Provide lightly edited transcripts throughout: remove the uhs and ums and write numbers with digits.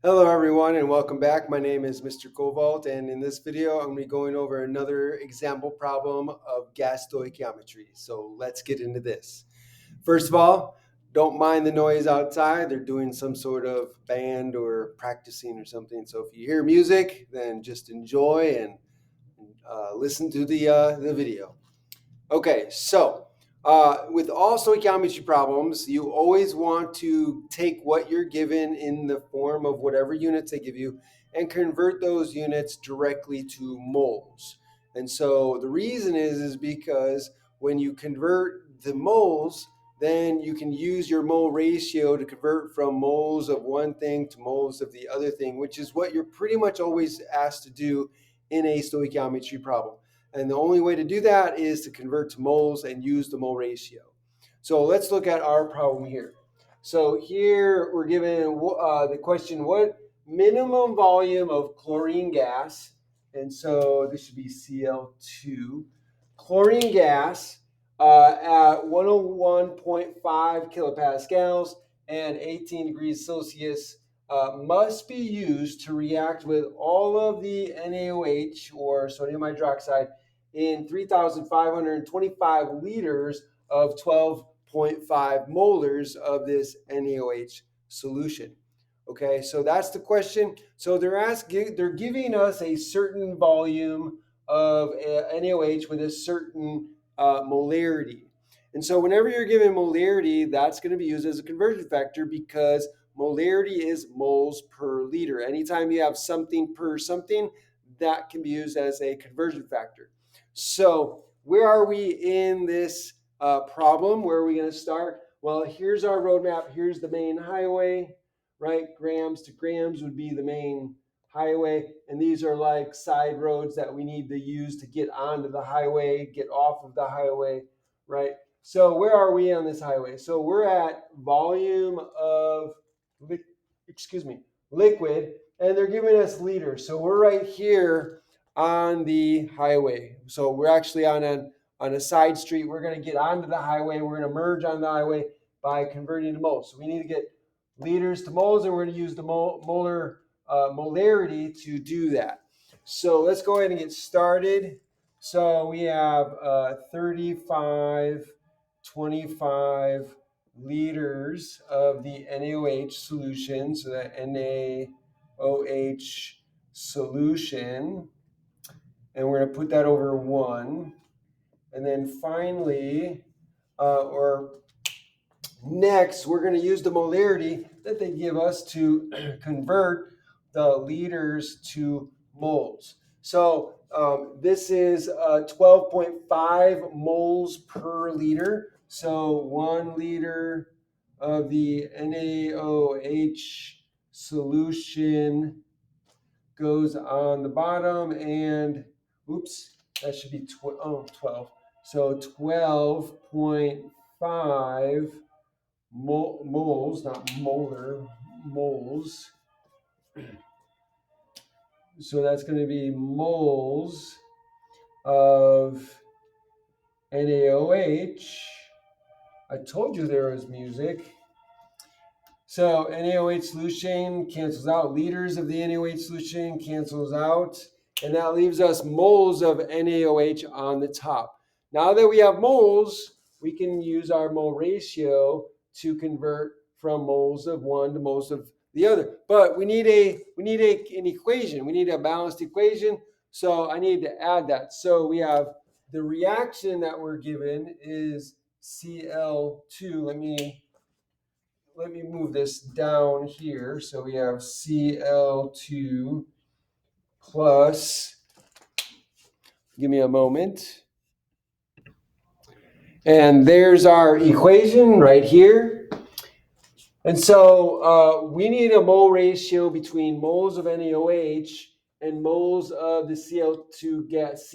Hello everyone and welcome back. My name is Mr. Kovault, and in this video I'm going to be going over another example problem of gas stoichiometry. So let's get into this. First of all, don't mind the noise outside. They're doing some sort of band or practicing or something. So if you hear music, then just enjoy and listen to the video. Okay, so with all stoichiometry problems, you always want to take what you're given in the form of whatever units they give you and convert those units directly to moles. And so the reason is because when you convert the moles, then you can use your mole ratio to convert from moles of one thing to moles of the other thing, which is what you're pretty much always asked to do in a stoichiometry problem. And the only way to do that is to convert to moles and use the mole ratio. So let's look at our problem here. So here we're given the question, what minimum volume of chlorine gas, and so this should be Cl2, chlorine gas at 101.5 kilopascals and 18 degrees Celsius must be used to react with all of the NaOH or sodium hydroxide in 3,525 liters of 12.5 molars of this NaOH solution. Okay, so that's the question. So they're giving us a certain volume of NaOH with a certain molarity. And so whenever you're given molarity, that's going to be used as a conversion factor because molarity is moles per liter. Anytime you have something per something, that can be used as a conversion factor. So where are we in this problem? Where are we going to start? Well, here's our roadmap. Here's the main highway, right? Grams to grams would be the main highway. And these are like side roads that we need to use to get onto the highway, get off of the highway, right? So where are we on this highway? So we're at volume of, liquid, and they're giving us liters. So we're right here on the highway. So we're actually on a side street. We're going to get onto the highway. We're going to merge on the highway by converting to moles. So we need to get liters to moles, and we're going to use the molarity to do that. So let's go ahead and get started. So we have 35, 25 liters of the NaOH solution. So that NaOH solution, and we're going to put that over 1. And then finally, or next, we're going to use the molarity that they give us to convert the liters to moles. So this is 12.5 moles per liter. So 1 liter of the NaOH solution goes on the bottom, and oops, that should be 12. So 12.5 moles, not molar, moles. So that's going to be moles of NaOH. I told you there was music. So NaOH solution cancels out. Liters of the NaOH solution cancels out. And that leaves us moles of NaOH on the top. Now that we have moles, we can use our mole ratio to convert from moles of one to moles of the other. But we need an equation. We need a balanced equation. So I need to add that. So we have the reaction that we're given is Cl2. Let me move this down here. So we have Cl2 plus, give me a moment. And there's our equation right here. And so we need a mole ratio between moles of NaOH and moles of the Cl2 gas,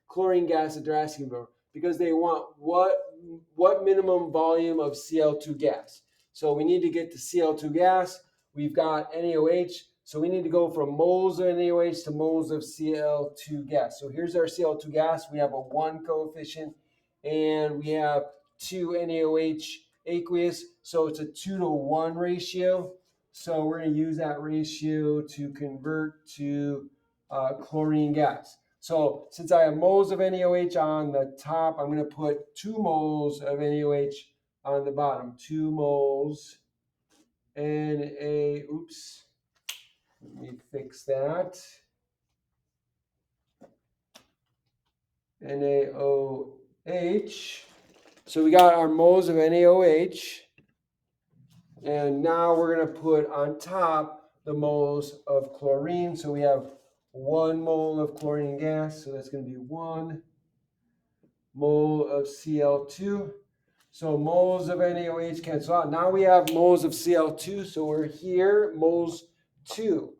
chlorine gas that they're asking for, because they want what minimum volume of Cl2 gas. So we need to get the Cl2 gas. We've got NaOH, so we need to go from moles of NaOH to moles of Cl2 gas. So here's our Cl2 gas. We have a 1 coefficient, and we have 2 NaOH aqueous, so it's a 2-to-1 ratio. So we're going to use that ratio to convert to chlorine gas. So since I have moles of NaOH on the top, I'm going to put 2 moles of NaOH on the bottom. 2 moles oops, let me fix that. NaOH. So we got our moles of NaOH. And now we're going to put on top the moles of chlorine. So we have 1 mole of chlorine gas. So that's going to be 1 mole of Cl2. So moles of NaOH cancel out. Now we have moles of Cl2. So we're here, moles 2.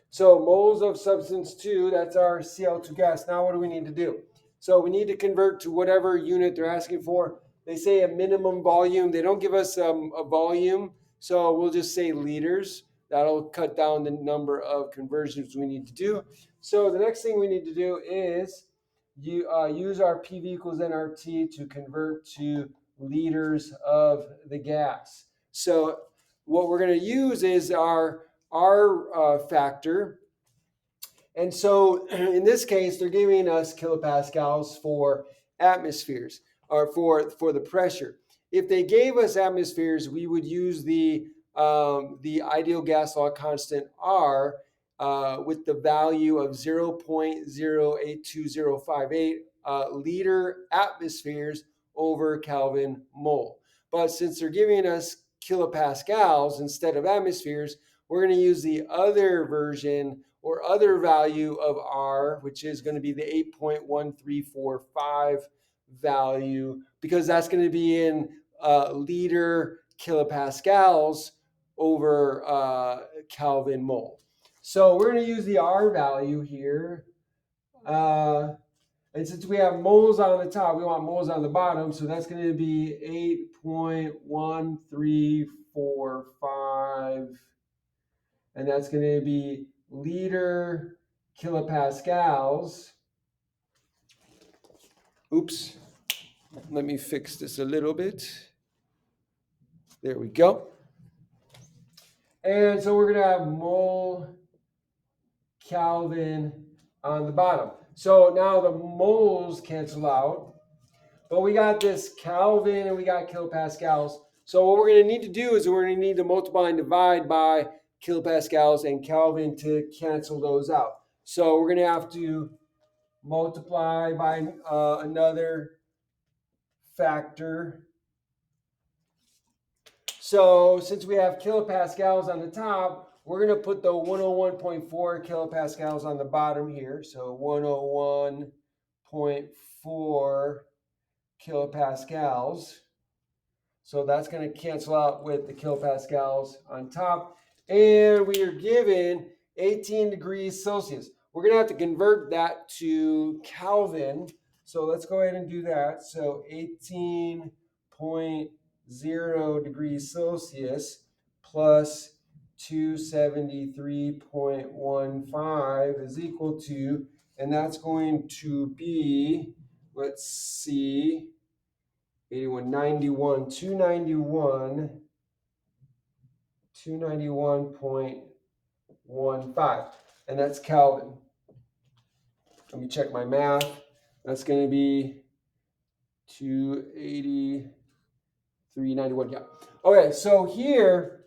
So moles of substance 2, that's our Cl2 gas. Now what do we need to do? So we need to convert to whatever unit they're asking for. They say a minimum volume. They don't give us a volume. So we'll just say liters. That'll cut down the number of conversions we need to do. So the next thing we need to do is use our PV equals nRT to convert to liters of the gas. So what we're going to use is our R factor. And so in this case, they're giving us kilopascals for atmospheres or for the pressure. If they gave us atmospheres, we would use the ideal gas law constant R with the value of 0.082058 liter atmospheres over Kelvin mole. But since they're giving us kilopascals instead of atmospheres, we're going to use the other version or other value of R, which is going to be the 8.1345 value, because that's going to be in liter kilopascals over Kelvin mole. So we're going to use the R value here. And since we have moles on the top, we want moles on the bottom. So that's going to be 8.1345. And that's going to be liter kilopascals. Oops. Let me fix this a little bit. There we go. And so we're going to have mole Kelvin on the bottom. So now the moles cancel out, but we got this Kelvin and we got kilopascals. So what we're going to need to do is we're going to need to multiply and divide by kilopascals and Kelvin to cancel those out. So we're going to have to multiply by another factor. So since we have kilopascals on the top, we're going to put the 101.4 kilopascals on the bottom here. So 101.4 kilopascals. So that's going to cancel out with the kilopascals on top. And we are given 18 degrees Celsius. We're going to have to convert that to Kelvin. So let's go ahead and do that. So 18.0 degrees Celsius plus 273.15 is equal to, and that's going to be, let's see, 291.15, and that's Kelvin. Let me check my math. That's going to be 283.91. Yeah. Okay, so here,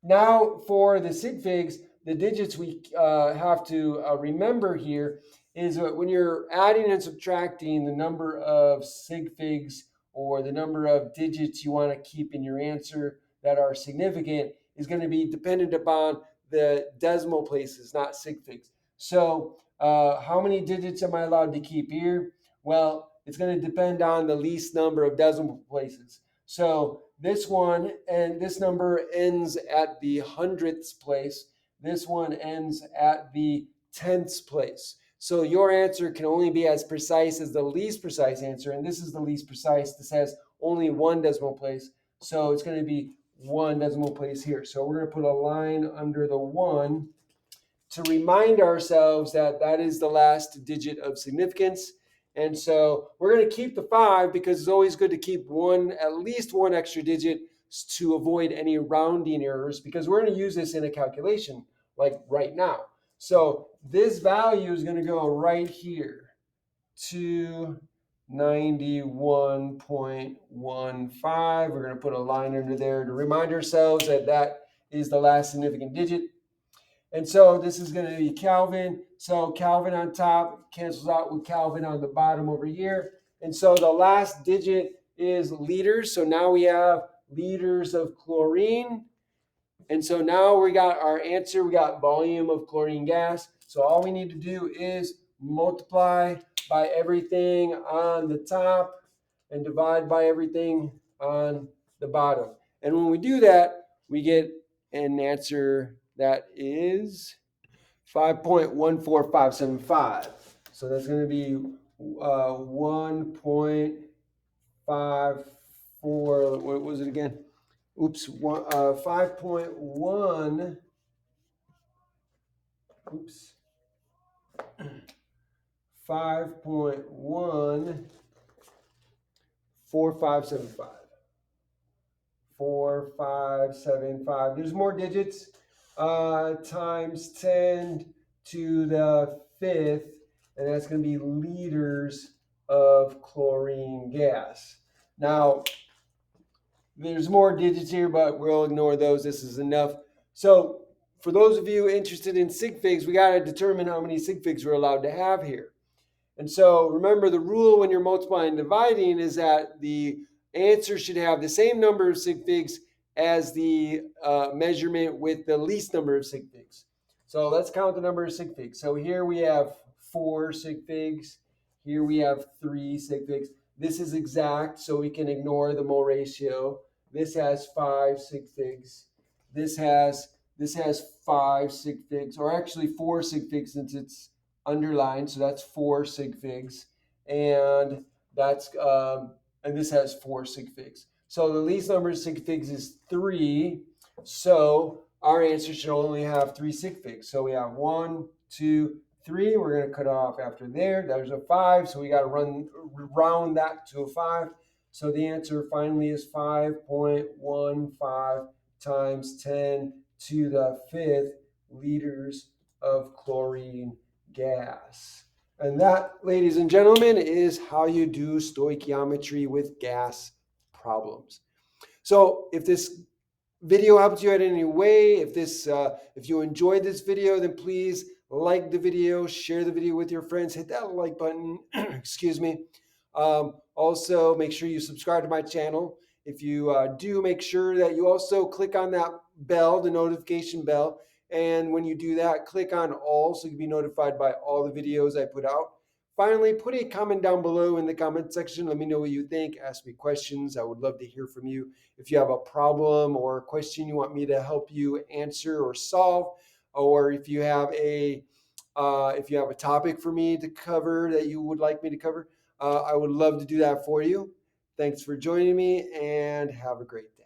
now for the sig figs, the digits we have to remember here is when you're adding and subtracting the number of sig figs or the number of digits you want to keep in your answer that are significant is going to be dependent upon the decimal places, not sig figs. So how many digits am I allowed to keep here? Well, it's going to depend on the least number of decimal places. So this one and this number ends at the hundredths place. This one ends at the tenths place. So your answer can only be as precise as the least precise answer. And this is the least precise. This has only 1 decimal place. So it's going to be 1 decimal place here. So we're going to put a line under the 1 to remind ourselves that that is the last digit of significance. And so we're going to keep the 5 because it's always good to keep at least one extra digit. to avoid any rounding errors, because we're going to use this in a calculation like right now. So this value is going to go right here to 91.15. We're going to put a line under there to remind ourselves that that is the last significant digit. And so this is going to be Kelvin. So Kelvin on top cancels out with Kelvin on the bottom over here. And so the last digit is liters. So now we have liters of chlorine. And so now we got our answer. We got volume of chlorine gas. So all we need to do is multiply by everything on the top and divide by everything on the bottom. And when we do that, we get an answer that is 5.14575. So that's going to be 1.54. What was it again? Oops, 5.1. Oops. 5.14575. 4575. There's more digits. Times 10 to the fifth, and that's going to be liters of chlorine gas. Now, there's more digits here, but we'll ignore those. This is enough. So for those of you interested in sig figs, we got to determine how many sig figs we're allowed to have here. And so remember, the rule when you're multiplying and dividing is that the answer should have the same number of sig figs as the measurement with the least number of sig figs. So let's count the number of sig figs. So here we have 4 sig figs. Here we have 3 sig figs. This is exact, so we can ignore the mole ratio. This has 5 sig figs. This has 5 sig figs, or actually 4 sig figs since it's underlined, so that's 4 sig figs, and that's and this has 4 sig figs. So the least number of sig figs is 3. So our answer should only have 3 sig figs. So we have 1, 2, 3. We're going to cut off after there. There's a 5, so we got to round that to a 5. So the answer finally is 5.15 times 10 to the fifth liters of chlorine gas. And that, ladies and gentlemen, is how you do stoichiometry with gas problems. So if this video helped you in any way, if you enjoyed this video, then please like the video, share the video with your friends, hit that like button. Excuse me. Also, make sure you subscribe to my channel. If you do, make sure that you also click on that bell, the notification bell. And when you do that, click on all so you can be notified by all the videos I put out. Finally, put a comment down below in the comment section. Let me know what you think. Ask me questions. I would love to hear from you. If you have a problem or a question you want me to help you answer or solve, or if you have a topic for me to cover that you would like me to cover, I would love to do that for you. Thanks for joining me, and have a great day.